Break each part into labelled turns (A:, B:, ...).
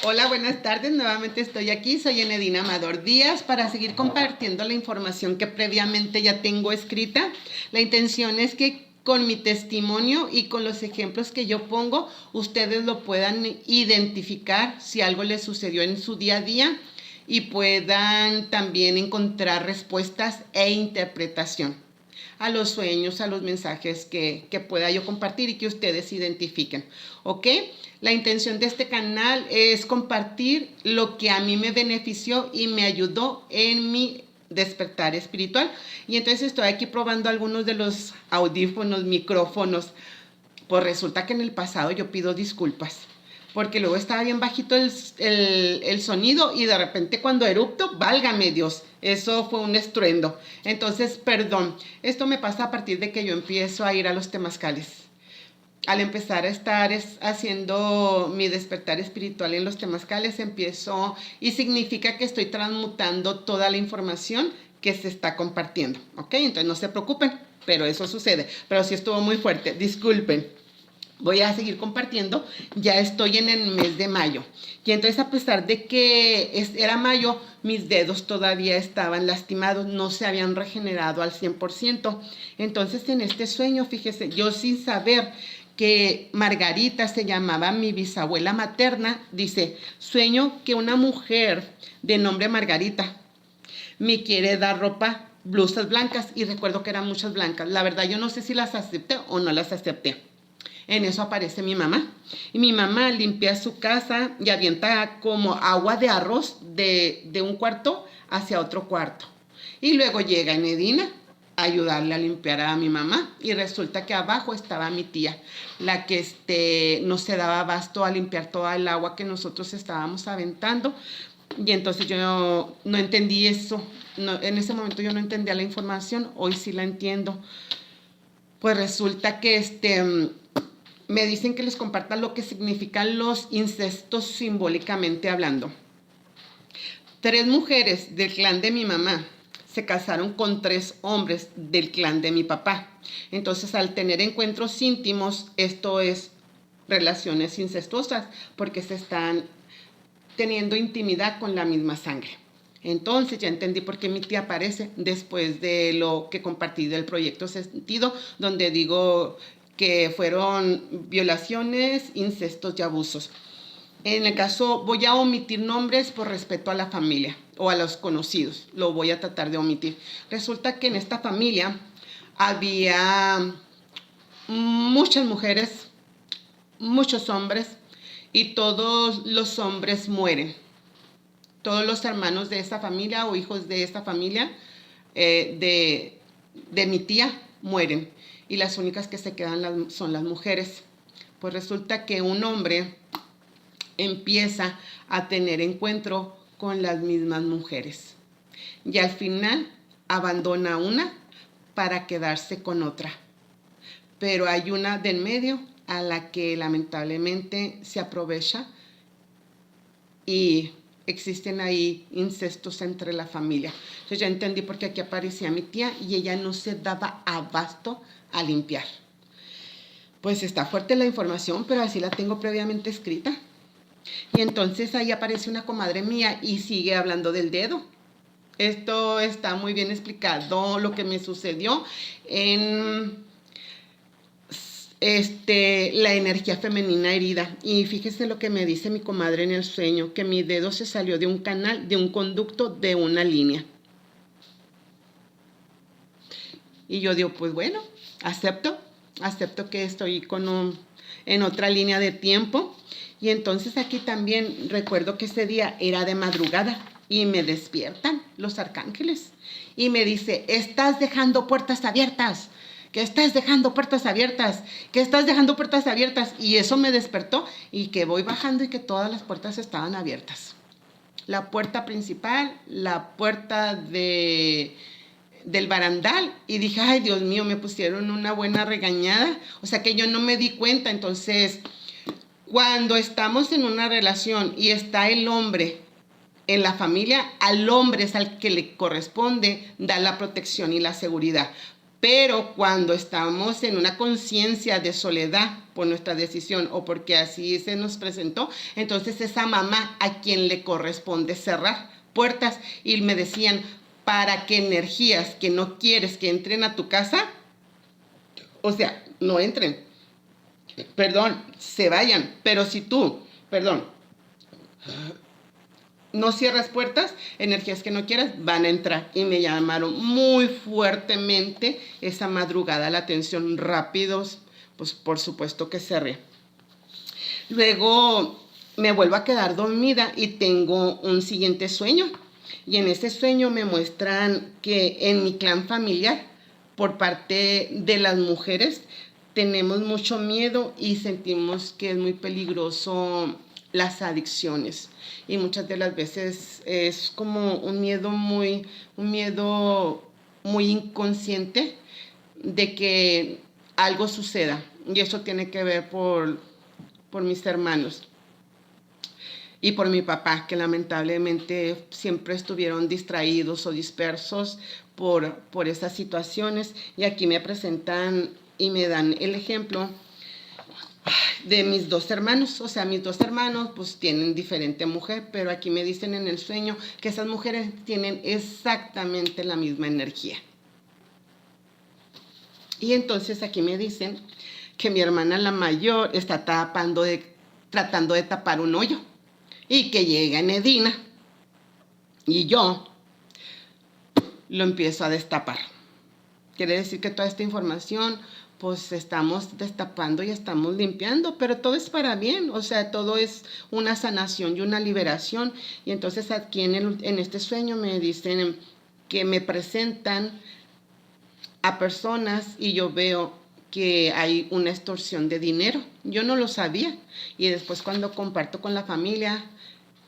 A: Hola, buenas tardes. Nuevamente estoy aquí. Soy Enedina Amador Díaz para seguir compartiendo la información que previamente ya tengo escrita. La intención es que con mi testimonio y con los ejemplos que yo pongo, ustedes lo puedan identificar si algo les sucedió en su día a día y puedan también encontrar respuestas e interpretación a los sueños, a los mensajes que pueda yo compartir y que ustedes identifiquen, ¿ok? La intención de este canal es compartir lo que a mí me benefició y me ayudó en mi despertar espiritual. Y entonces estoy aquí probando algunos de los audífonos, micrófonos. Pues resulta que en el pasado yo pido disculpas, porque luego estaba bien bajito el sonido y de repente cuando erupto, válgame Dios, eso fue un estruendo. Entonces, perdón, esto me pasa a partir de que yo empiezo a ir a los temazcales. Al empezar a estar haciendo mi despertar espiritual en los temazcales, empiezo y significa que estoy transmutando toda la información que se está compartiendo, ¿ok? Entonces no se preocupen, pero eso sucede. Pero sí estuvo muy fuerte, disculpen. Voy a seguir compartiendo, ya estoy en el mes de mayo. Y entonces a pesar de que era mayo, mis dedos todavía estaban lastimados, no se habían regenerado al 100%. Entonces en este sueño, fíjese, yo sin saber que Margarita se llamaba mi bisabuela materna, dice, sueño que una mujer de nombre Margarita me quiere dar ropa, blusas blancas, y recuerdo que eran muchas blancas. La verdad yo no sé si las acepté o no las acepté. En eso aparece mi mamá. Y mi mamá limpia su casa y avienta como agua de arroz de un cuarto hacia otro cuarto. Y luego llega Enedina a ayudarle a limpiar a mi mamá. Y resulta que abajo estaba mi tía, la que no se daba abasto a limpiar toda el agua que nosotros estábamos aventando. Y entonces yo no entendí eso. No, en ese momento yo no entendía la información. Hoy sí la entiendo. Pues resulta que me dicen que les comparta lo que significan los incestos simbólicamente hablando. 3 mujeres del clan de mi mamá se casaron con 3 hombres del clan de mi papá. Entonces, al tener encuentros íntimos, esto es relaciones incestuosas, porque se están teniendo intimidad con la misma sangre. Entonces ya entendí por qué mi tía aparece después de lo que compartí del proyecto Sentido, donde digo que fueron violaciones, incestos y abusos. En el caso, voy a omitir nombres por respeto a la familia o a los conocidos. Lo voy a tratar de omitir. Resulta que en esta familia había muchas mujeres, muchos hombres, y todos los hombres mueren. Todos los hermanos de esa familia o hijos de esta familia de mi tía mueren. Y las únicas que se quedan son las mujeres. Pues resulta que un hombre empieza a tener encuentro con las mismas mujeres. Y al final abandona una para quedarse con otra. Pero hay una del medio a la que lamentablemente se aprovecha y existen ahí incestos entre la familia. Entonces ya entendí por qué aquí aparecía mi tía y ella no se daba abasto a limpiar. Pues está fuerte la información, pero así la tengo previamente escrita. Y entonces ahí aparece una comadre mía y sigue hablando del dedo. Esto está muy bien explicado, lo que me sucedió en la energía femenina herida. Y fíjese lo que me dice mi comadre en el sueño, que mi dedo se salió de un canal, de un conducto, de una línea. Y yo digo, pues bueno, acepto que estoy en otra línea de tiempo. Y entonces aquí también recuerdo que ese día era de madrugada y me despiertan los arcángeles y me dice, estás dejando puertas abiertas, que estás dejando puertas abiertas, que estás dejando puertas abiertas. Y eso me despertó y que voy bajando y que todas las puertas estaban abiertas. La puerta principal, la puerta del barandal, y dije, ay Dios mío, me pusieron una buena regañada, o sea que yo no me di cuenta. Entonces, cuando estamos en una relación y está el hombre en la familia, al hombre es al que le corresponde dar la protección y la seguridad. Pero cuando estamos en una conciencia de soledad por nuestra decisión o porque así se nos presentó, entonces esa mamá a quien le corresponde cerrar puertas. Y me decían, para que energías que no quieres que entren a tu casa, o sea, no entren, perdón, se vayan. Pero si tú, perdón, no cierras puertas, energías que no quieras van a entrar. Y me llamaron muy fuertemente esa madrugada la atención, rápidos, pues por supuesto que cerré. Luego me vuelvo a quedar dormida y tengo un siguiente sueño. Y en ese sueño me muestran que en mi clan familiar, por parte de las mujeres, tenemos mucho miedo y sentimos que es muy peligroso las adicciones. Y muchas de las veces es como un miedo muy inconsciente de que algo suceda. Y eso tiene que ver por mis hermanos y por mi papá, que lamentablemente siempre estuvieron distraídos o dispersos por esas situaciones. Y aquí me presentan y me dan el ejemplo de mis dos hermanos. O sea, mis dos hermanos pues tienen diferente mujer, pero aquí me dicen en el sueño que esas mujeres tienen exactamente la misma energía. Y entonces aquí me dicen que mi hermana la mayor está tratando de tapar un hoyo y que llega Enedina y yo lo empiezo a destapar. Quiere decir que toda esta información pues estamos destapando y estamos limpiando, pero todo es para bien, o sea, todo es una sanación y una liberación. Y entonces aquí en este sueño me dicen que me presentan a personas y yo veo que hay una extorsión de dinero. Yo no lo sabía y después cuando comparto con la familia,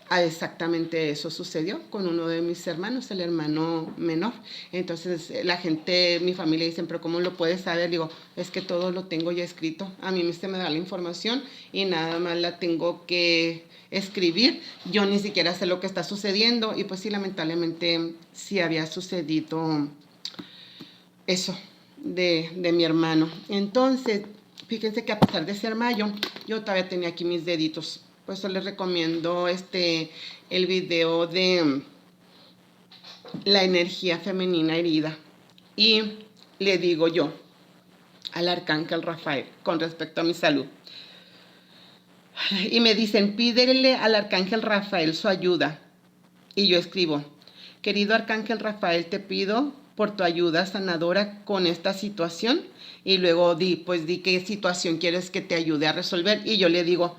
A: exactamente eso sucedió con uno de mis hermanos, el hermano menor. Entonces la gente, mi familia dice, pero ¿cómo lo puedes saber? Digo, es que todo lo tengo ya escrito. A mí se me da la información y nada más la tengo que escribir. Yo ni siquiera sé lo que está sucediendo y pues sí, lamentablemente sí había sucedido eso de mi hermano. Entonces, fíjense que a pesar de ser mayo, yo todavía tenía aquí mis deditos. Por eso les recomiendo el video de la energía femenina herida. Y le digo yo al arcángel Rafael con respecto a mi salud. Y me dicen, pídele al arcángel Rafael su ayuda. Y yo escribo, querido arcángel Rafael, te pido por tu ayuda sanadora con esta situación. Y luego di qué situación quieres que te ayude a resolver. Y yo le digo,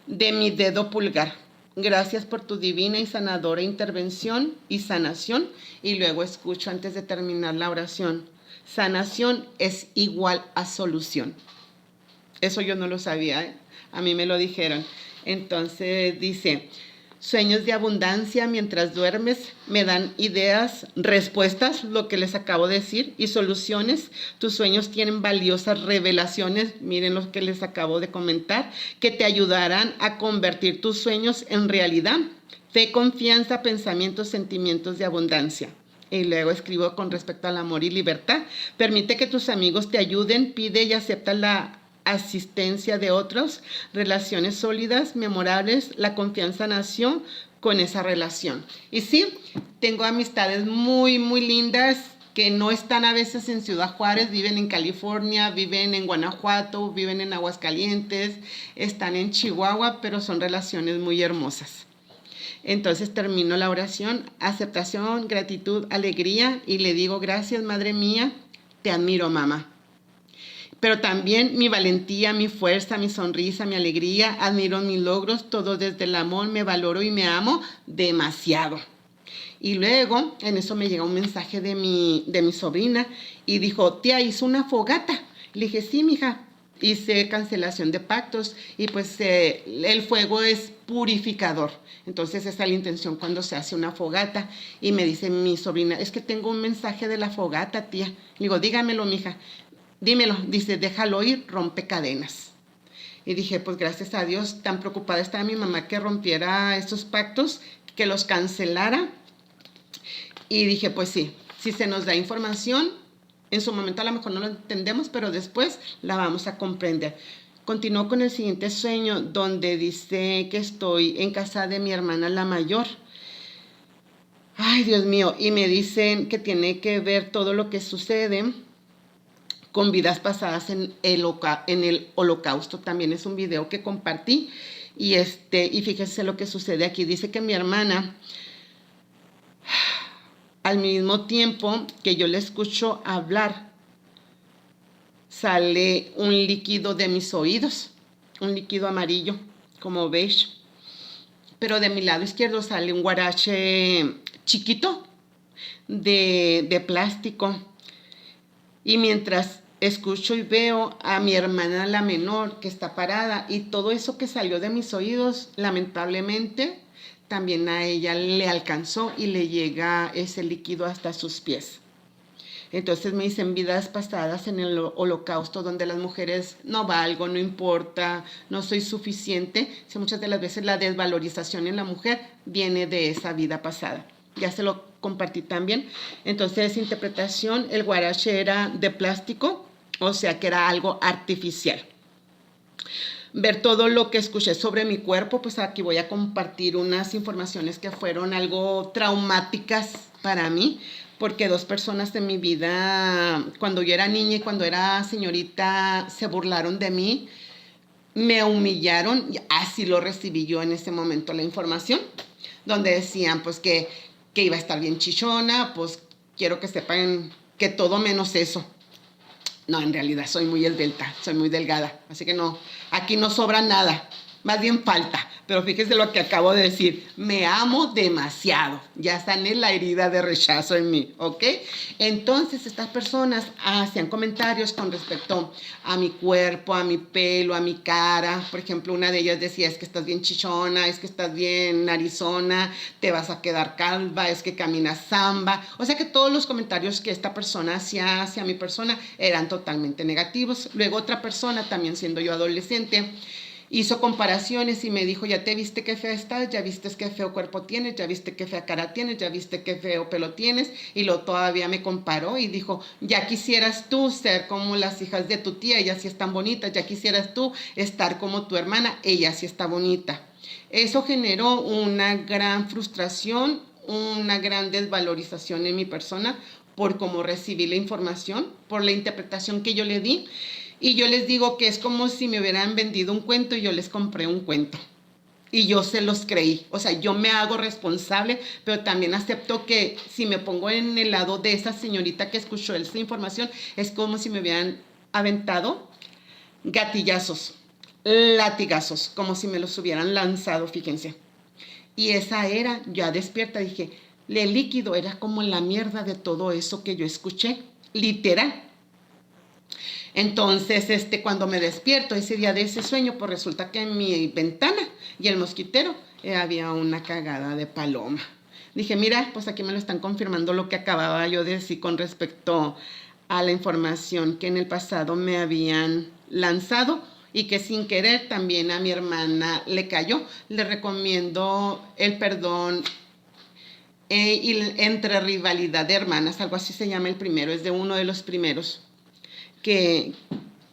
A: de mi dedo pulgar. Gracias por tu divina y sanadora intervención y sanación. Y luego escucho antes de terminar la oración, sanación es igual a solución. Eso yo no lo sabía, ¿eh? A mí me lo dijeron. Entonces dice, sueños de abundancia mientras duermes me dan ideas, respuestas, lo que les acabo de decir, y soluciones. Tus sueños tienen valiosas revelaciones, miren lo que les acabo de comentar, que te ayudarán a convertir tus sueños en realidad. Fe, confianza, pensamientos, sentimientos de abundancia. Y luego escribo con respecto al amor y libertad. Permite que tus amigos te ayuden, pide y acepta la asistencia de otros, relaciones sólidas, memorables, la confianza nació con esa relación. Y sí, tengo amistades muy lindas que no están a veces en Ciudad Juárez, viven en California, viven en Guanajuato, viven en Aguascalientes, están en Chihuahua, pero son relaciones muy hermosas. Entonces termino la oración, aceptación, gratitud, alegría, y le digo, gracias, madre mía, te admiro, mamá. Pero también mi valentía, mi fuerza, mi sonrisa, mi alegría, admiro mis logros, todo desde el amor, me valoro y me amo demasiado. Y luego, en eso me llega un mensaje de mi sobrina y dijo, tía, hizo una fogata. Le dije, sí, mija, hice cancelación de pactos y pues el fuego es purificador. Entonces esa es la intención cuando se hace una fogata. Y me dice mi sobrina, es que tengo un mensaje de la fogata, tía. Le digo, dígamelo, mija. Dímelo, dice, déjalo ir, rompe cadenas. Y dije, pues gracias a Dios, tan preocupada estaba mi mamá que rompiera estos pactos, que los cancelara. Y dije, pues sí, si se nos da información, En su momento a lo mejor no lo entendemos, pero después la vamos a comprender. Continúo con el siguiente sueño, donde dice que estoy en casa de mi hermana la mayor. Ay, Dios mío, y me dicen que tiene que ver todo lo que sucede con vidas pasadas en el holocausto. También es un video que compartí. Y fíjense lo que sucede aquí. Dice que mi hermana, al mismo tiempo que yo le escucho hablar, sale un líquido de mis oídos, un líquido amarillo, como beige. Pero de mi lado izquierdo sale un guarache chiquito de plástico. Y mientras escucho y veo a mi hermana la menor que está parada, y todo eso que salió de mis oídos, lamentablemente, también a ella le alcanzó y le llega ese líquido hasta sus pies. Entonces me dicen vidas pasadas en el holocausto, donde las mujeres no valgo, no importa, no soy suficiente. Sí, muchas de las veces la desvalorización en la mujer viene de esa vida pasada. Ya se lo compartí también. Entonces, interpretación, el guarache era de plástico, o sea que era algo artificial. Ver todo lo que escuché sobre mi cuerpo, pues aquí voy a compartir unas informaciones que fueron algo traumáticas para mí, porque dos personas de mi vida, cuando yo era niña y cuando era señorita, se burlaron de mí, me humillaron, y así lo recibí yo en ese momento la información, donde decían pues que iba a estar bien chichona, pues quiero que sepan que todo menos eso. No, en realidad soy muy esbelta, soy muy delgada, así que no, aquí no sobra nada, más bien falta. Pero fíjense lo que acabo de decir, me amo demasiado, ya sané la herida de rechazo en mí, ¿ok? Entonces estas personas hacían comentarios con respecto a mi cuerpo, a mi pelo, a mi cara. Por ejemplo, una de ellas decía, es que estás bien chichona, es que estás bien narizona, te vas a quedar calva, es que caminas samba. O sea que todos los comentarios que esta persona hacía hacia mi persona eran totalmente negativos. Luego otra persona, también siendo yo adolescente, hizo comparaciones y me dijo, ya te viste qué fea estás, ya viste qué feo cuerpo tienes, ya viste qué fea cara tienes, ya viste qué feo pelo tienes. Y lo todavía me comparó y dijo, ya quisieras tú ser como las hijas de tu tía, ellas sí están bonitas, ya quisieras tú estar como tu hermana, ella sí está bonita. Eso generó una gran frustración, una gran desvalorización en mi persona por cómo recibí la información, por la interpretación que yo le di. Y yo les digo que es como si me hubieran vendido un cuento y yo les compré un cuento. Y yo se los creí. O sea, yo me hago responsable, pero también acepto que si me pongo en el lado de esa señorita que escuchó esa información, es como si me hubieran aventado gatillazos, latigazos, como si me los hubieran lanzado, fíjense. Y esa era, ya despierta, dije, el líquido era como la mierda de todo eso que yo escuché, literal. Entonces, cuando me despierto ese día de ese sueño, pues resulta que en mi ventana y el mosquitero había una cagada de paloma. Dije, mira, pues aquí me lo están confirmando lo que acababa yo de decir con respecto a la información que en el pasado me habían lanzado y que sin querer también a mi hermana le cayó. Le recomiendo el perdón entre rivalidad de hermanas, algo así se llama el primero, es de uno de los primeros que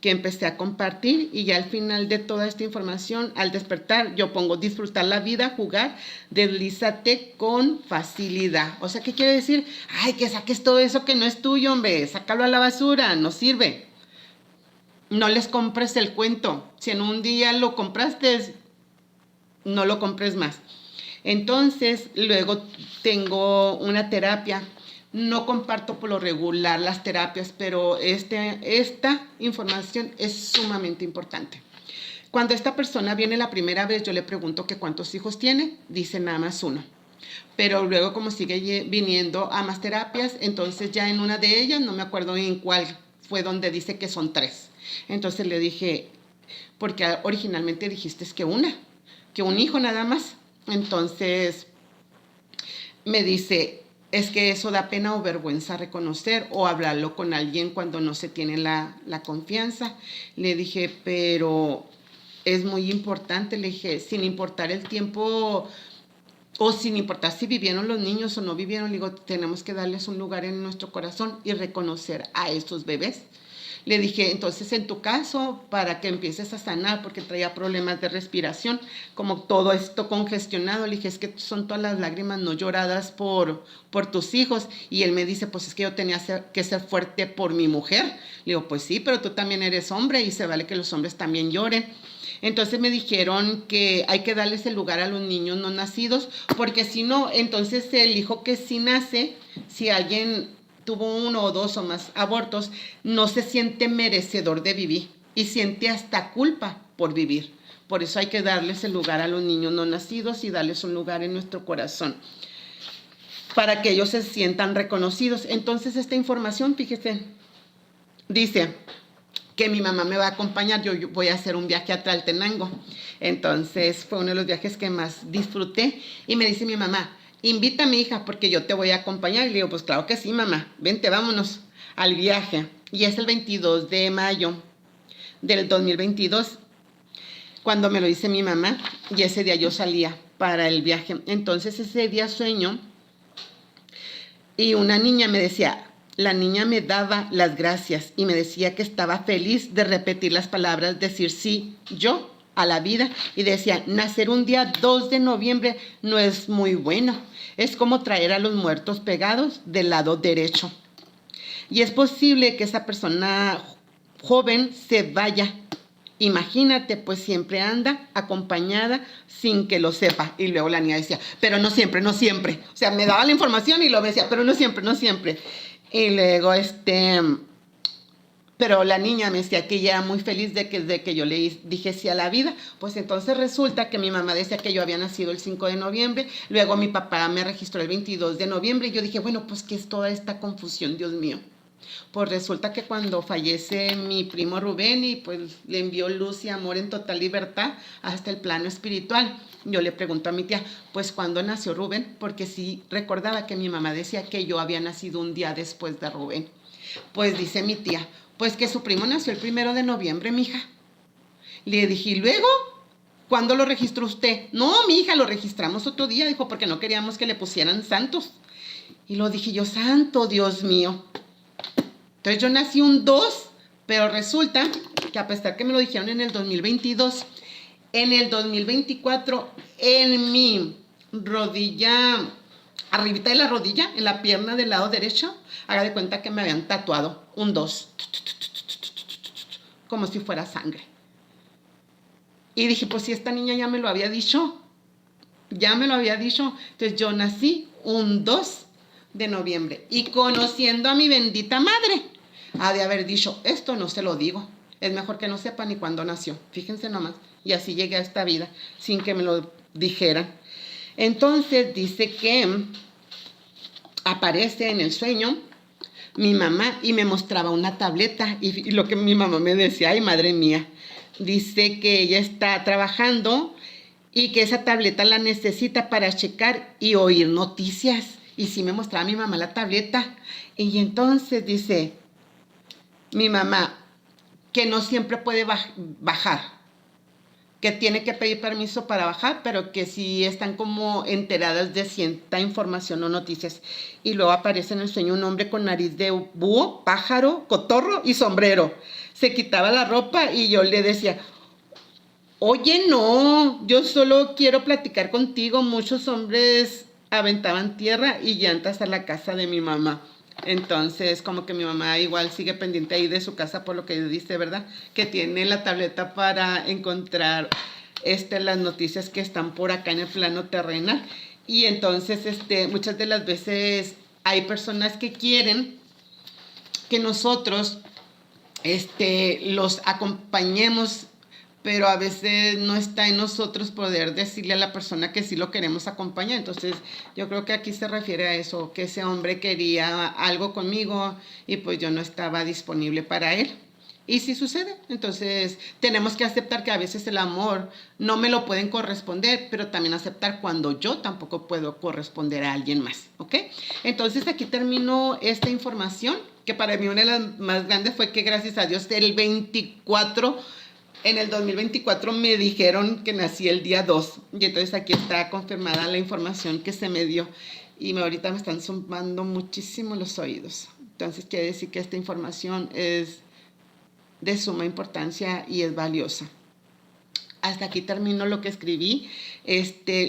A: empecé a compartir. Y ya al final de toda esta información, al despertar, yo pongo disfrutar la vida, jugar, deslízate con facilidad. O sea, ¿qué quiere decir? Ay, que saques todo eso que no es tuyo, hombre, sácalo a la basura, no sirve. No les compres el cuento. Si en un día lo compraste, no lo compres más. Entonces, luego tengo una terapia. No comparto por lo regular las terapias, pero esta información es sumamente importante. Cuando esta persona viene la primera vez, yo le pregunto que cuántos hijos tiene, dice nada más uno. Pero luego, como sigue viniendo a más terapias, entonces ya en una de ellas, no me acuerdo en cuál fue donde dice que son 3. Entonces le dije, porque originalmente dijiste que un hijo nada más. Entonces me dice, es que eso da pena o vergüenza reconocer o hablarlo con alguien cuando no se tiene la confianza. Le dije, pero es muy importante, le dije, sin importar el tiempo o sin importar si vivieron los niños o no vivieron, le digo, tenemos que darles un lugar en nuestro corazón y reconocer a estos bebés. Le dije, entonces en tu caso, para que empieces a sanar, porque traía problemas de respiración, como todo esto congestionado, le dije, es que son todas las lágrimas no lloradas por tus hijos. Y él me dice, pues es que yo tenía que ser fuerte por mi mujer. Le digo, pues sí, pero tú también eres hombre y se vale que los hombres también lloren. Entonces me dijeron que hay que darles el lugar a los niños no nacidos, porque si no, entonces el hijo que sí nace, si alguien tuvo 1 o 2 o más abortos, no se siente merecedor de vivir y siente hasta culpa por vivir. Por eso hay que darles el lugar a los niños no nacidos y darles un lugar en nuestro corazón para que ellos se sientan reconocidos. Entonces esta información, fíjese, dice que mi mamá me va a acompañar, yo voy a hacer un viaje a Tlaltenango. Entonces fue uno de los viajes que más disfruté y me dice mi mamá, invita a mi hija porque yo te voy a acompañar. Y le digo, pues claro que sí, mamá, vente, vámonos al viaje. Y es el 22 de mayo del 2022, cuando me lo dice mi mamá, y ese día yo salía para el viaje. Entonces ese día sueño y una niña me decía, la niña me daba las gracias y me decía que estaba feliz de repetir las palabras, decir sí, yo, a la vida, y decía, nacer un día 2 de noviembre no es muy bueno, es como traer a los muertos pegados del lado derecho. Y es posible que esa persona joven se vaya. Imagínate, pues siempre anda acompañada sin que lo sepa. Y luego la niña decía, pero no siempre, no siempre. O sea, me daba la información y lo decía, pero no siempre, no siempre. Y luego, pero la niña me decía que ella era muy feliz de que yo le dije sí a la vida. Pues entonces resulta que mi mamá decía que yo había nacido el 5 de noviembre, luego mi papá me registró el 22 de noviembre y yo dije, bueno, pues ¿qué es toda esta confusión, Dios mío? Pues resulta que cuando fallece mi primo Rubén y pues le envió luz y amor en total libertad hasta el plano espiritual, yo le pregunto a mi tía, pues ¿cuándo nació Rubén? Porque sí recordaba que mi mamá decía que yo había nacido un día después de Rubén. Pues dice mi tía, pues que su primo nació el 1 de noviembre, mija. Le dije, ¿y luego? ¿Cuándo lo registró usted? No, mi hija, lo registramos otro día, dijo, porque no queríamos que le pusieran santos. Y lo dije yo, santo Dios mío. Entonces yo nací un 2, pero resulta que a pesar que me lo dijeron en el 2022, en el 2024, en mi rodilla, arribita de la rodilla, en la pierna del lado derecho, haga de cuenta que me habían tatuado un 2, como si fuera sangre. Y dije, pues si esta niña ya me lo había dicho, Entonces yo nací un 2 de noviembre y conociendo a mi bendita madre, ha de haber dicho, esto no se lo digo, es mejor que no sepa ni cuándo nació, fíjense nomás, y así llegué a esta vida sin que me lo dijeran. Entonces dice que aparece en el sueño mi mamá y me mostraba una tableta y lo que mi mamá me decía, ay madre mía, dice que ella está trabajando y que esa tableta la necesita para checar y oír noticias. Y sí me mostraba mi mamá la tableta. Y entonces dice mi mamá que no siempre puede bajar, que tiene que pedir permiso para bajar, pero que sí están como enteradas de cierta información o noticias. Y luego aparece en el sueño un hombre con nariz de búho, pájaro, cotorro y sombrero. Se quitaba la ropa y yo le decía, oye, no, yo solo quiero platicar contigo. Muchos hombres aventaban tierra y llantas a la casa de mi mamá. Entonces, como que mi mamá igual sigue pendiente ahí de su casa por lo que dice, ¿verdad? Que tiene la tableta para encontrar las noticias que están por acá en el plano terrenal. Y entonces, muchas de las veces hay personas que quieren que nosotros los acompañemos, pero a veces no está en nosotros poder decirle a la persona que sí lo queremos acompañar. Entonces yo creo que aquí se refiere a eso, que ese hombre quería algo conmigo y pues yo no estaba disponible para él. Y sí sucede, entonces tenemos que aceptar que a veces el amor no me lo pueden corresponder, pero también aceptar cuando yo tampoco puedo corresponder a alguien más, ¿ok? Entonces aquí termino esta información, que para mí una de las más grandes fue que gracias a Dios el 24 En el 2024 me dijeron que nací el día 2 y entonces aquí está confirmada la información que se me dio y ahorita me están zumbando muchísimo los oídos. Entonces quiere decir que esta información es de suma importancia y es valiosa. Hasta aquí termino lo que escribí.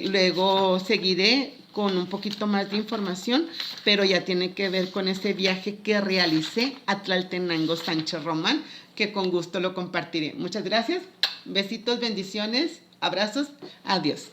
A: Luego seguiré con un poquito más de información, pero ya tiene que ver con ese viaje que realicé a Tlaltenango, Sánchez Román, que con gusto lo compartiré. Muchas gracias. Besitos, bendiciones, abrazos. Adiós.